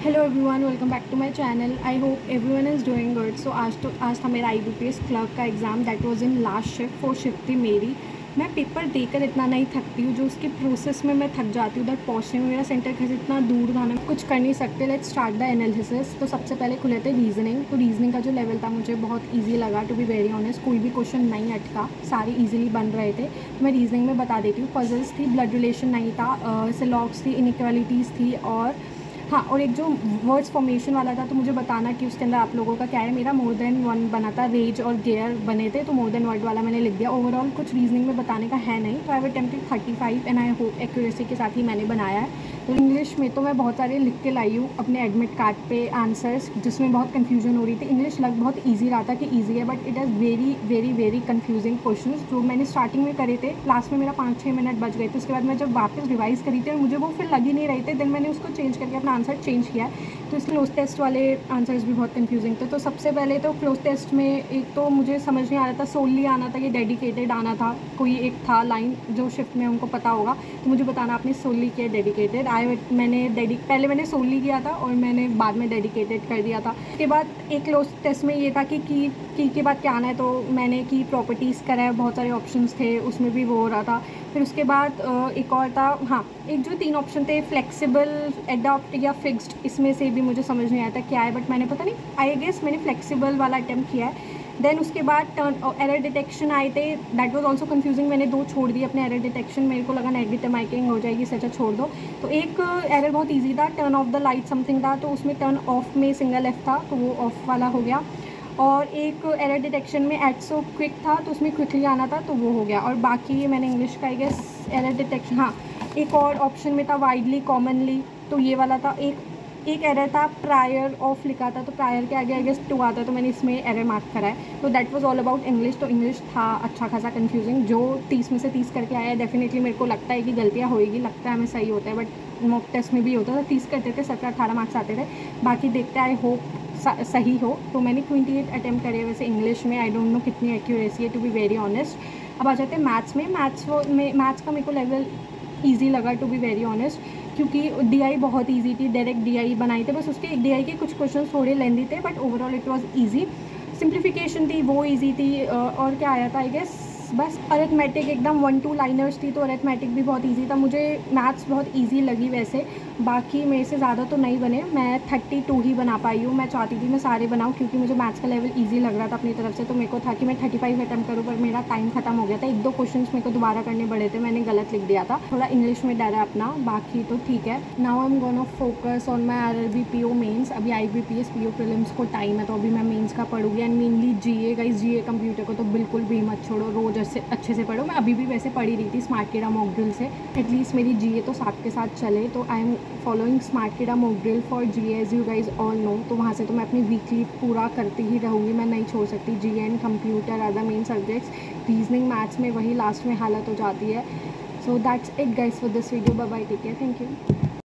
Hello everyone, welcome back to my channel. I hope everyone is doing good. So आज था मेरा IBPS clerk का exam. That was in last shift, 4th shift थी मेरी। मैं paper देकर इतना नहीं थकती हूँ जो उसकी प्रोसेस में मैं थक जाती हूँ। उधर पहुँचने में मेरा सेंटर घर इतना दूर था, मैं कुछ कर नहीं सकते। Let's start the analysis. तो सबसे पहले खुले थे रीजनिंग। तो रीजनिंग का जो लेवल था मुझे बहुत ईजी लगा, टू बी वेरी ऑनेस्ट। कोई भी क्वेश्चन नहीं अटका, सारे ईजिली बन रहे थे। तो मैं रीजनिंग में बता देती हूँ। पजल्स थी, ब्लड रिलेशन नहीं था, सिलॉग्स थी, इनइक्वालिटीज़ थी, और हाँ, और एक जो वर्ड्स फॉर्मेशन वाला था तो मुझे बताना कि उसके अंदर आप लोगों का क्या है। मेरा मोर देन वन बना था, रेज और गेयर बने थे, तो मोर देन वर्ड वाला मैंने लिख दिया। ओवरऑल कुछ रीजनिंग में बताने का है नहीं, तो I have attempted 35 and I hope accuracy के साथ ही मैंने बनाया है। तो इंग्लिश में तो मैं बहुत सारे लिख के लाई हूँ अपने एडमिट कार्ड पे आंसर्स, जिसमें बहुत कन्फ्यूजन हो रही थी। इंग्लिश लग बहुत ईजी रहा था कि ईजी है, but it is very very very confusing question जो मैंने स्टार्टिंग में करे थे। लास्ट में मेरा 5-6 मिनट बच गए थे। उसके बाद मैं जब वापस रिवाइज़ करी थी और मुझे वो फिर लग ही नहीं रहे थे, देन मैंने उसको चेंज करके अपना आंसर चेंज किया। तो इसलिए क्लोज टेस्ट वाले आंसर्स भी बहुत कंफ्यूजिंग थे। तो सबसे पहले तो क्लोज टेस्ट में एक तो मुझे समझ नहीं आ रहा था, सोली आना था कि डेडिकेटेड आना था। कोई एक था लाइन जो शिफ्ट में उनको पता होगा, तो मुझे बताना आपने सोली किया डेडिकेटेड। पहले मैंने सोली किया था और मैंने बाद में डेडिकेटेड कर दिया था। उसके बाद एक क्लोज टेस्ट में ये था कि की के बाद क्या आना है, तो मैंने की प्रॉपर्टीज़ करा है। बहुत सारे ऑप्शंस थे, उसमें भी वो हो रहा था। फिर उसके बाद एक और था, हाँ, एक जो 3 ऑप्शन थे, फ्लेक्सिबल, एडॉप्ट या फिक्स्ड, इसमें से भी मुझे समझ नहीं आया था क्या है, बट मैंने पता नहीं, आई गेस मैंने फ्लेक्सिबल वाला अटैम्प्ट किया है। देन उसके बाद टर्न एरर डिटेक्शन आए थे। That was also confusing. मैंने 2 छोड़ दिए अपने एरर डिटेक्शन, मेरे को लगा नेगेटिव मार्किंग हो जाएगी, सच्चा छोड़ दो। तो एक एरर बहुत ईजी था, turn off the light something था, तो उसमें टर्न ऑफ में सिंगल एफ था, तो वो ऑफ वाला हो गया। और एक एरर डिटेक्शन में एट सो क्विक था, तो उसमें क्विकली आना था, तो वो हो गया। और बाकी मैंने इंग्लिश का आई गेस एरर डिटेक्शन, हाँ, एक और ऑप्शन में था वाइडली, कॉमनली, तो ये वाला था। एक एरर था, प्रायर ऑफ लिखा था, तो प्रायर के आगे आई गेस 2 आता, तो मैंने इसमें एरर मार्क करा है। तो that was all about English. तो इंग्लिश था अच्छा खासा कंफ्यूजिंग। जो 30 में से 30 करके आया है, डेफिनेटली मेरे को लगता है कि गलतियाँ होएगी, लगता है हमें सही होता है, बट मॉक टेस्ट में भी होता था, 30 करते थे, 17-18 मार्क्स आते थे। बाकी देखते, आई होप सही हो। तो मैंने 28 अटैम्प्ट करे वैसे इंग्लिश में। आई डोंट नो कितनी एक्यूरेसी है, टू बी वेरी ऑनेस्ट। अब आ जाते हैं मैथ्स में। मैथ्स का मेरे को लेवल ईजी लगा, टू बी वेरी ऑनेस्ट, क्योंकि DI बहुत ईजी थी। डायरेक्ट DI बनाई थे, बस उसके एक DI के कुछ क्वेश्चन थोड़े लेंदी थे, but overall it was easy. Simplification थी, वो ईजी थी। और क्या आया था, आई गेस बस अरिथमेटिक एकदम 1-2 लाइनर्स थी, तो अरिथमेटिक भी बहुत इजी था। मुझे मैथ्स बहुत इजी लगी वैसे। बाकी मेरे से ज़्यादा तो नहीं बने, मैं 32 ही बना पाई हूँ। मैं चाहती थी मैं सारे बनाऊँ, क्योंकि मुझे मैथ्स का लेवल इजी लग रहा था अपनी तरफ से। तो मेरे को था कि मैं 35 अटैम्प्ट करूँ, पर मेरा टाइम खत्म हो गया था। 1-2 क्वेश्चन मेरे को दोबारा करने पड़े थे, मैंने गलत लिख दिया था। थोड़ा इंग्लिश में डर है अपना, बाकी तो ठीक है। Now I am gonna focus on my RRB PO mains. अभी IBPS PO प्रीलिम्स को टाइम है, तो अभी मैं मेन्स का पढ़ूंगी। And mainly GA guys, GA computer को तो बिल्कुल भी मत छोड़ो, रोज अच्छे से पढ़ो। मैं अभी भी वैसे पढ़ी रही थी स्मार्ट कीड़ा मॉक ड्रिल से, एटलीस्ट मेरी GA तो साथ के साथ चले। तो I am following Smart Keeda mock drill for GA, as you guys all know. तो वहाँ से तो मैं अपनी वीकली पूरा करती ही रहूँगी, मैं नहीं छोड़ सकती। GA and computer are the main subjects. Reasoning maths में वही लास्ट में हालत हो जाती है। So that's it guys for this video. Bye bye, take care, thank you.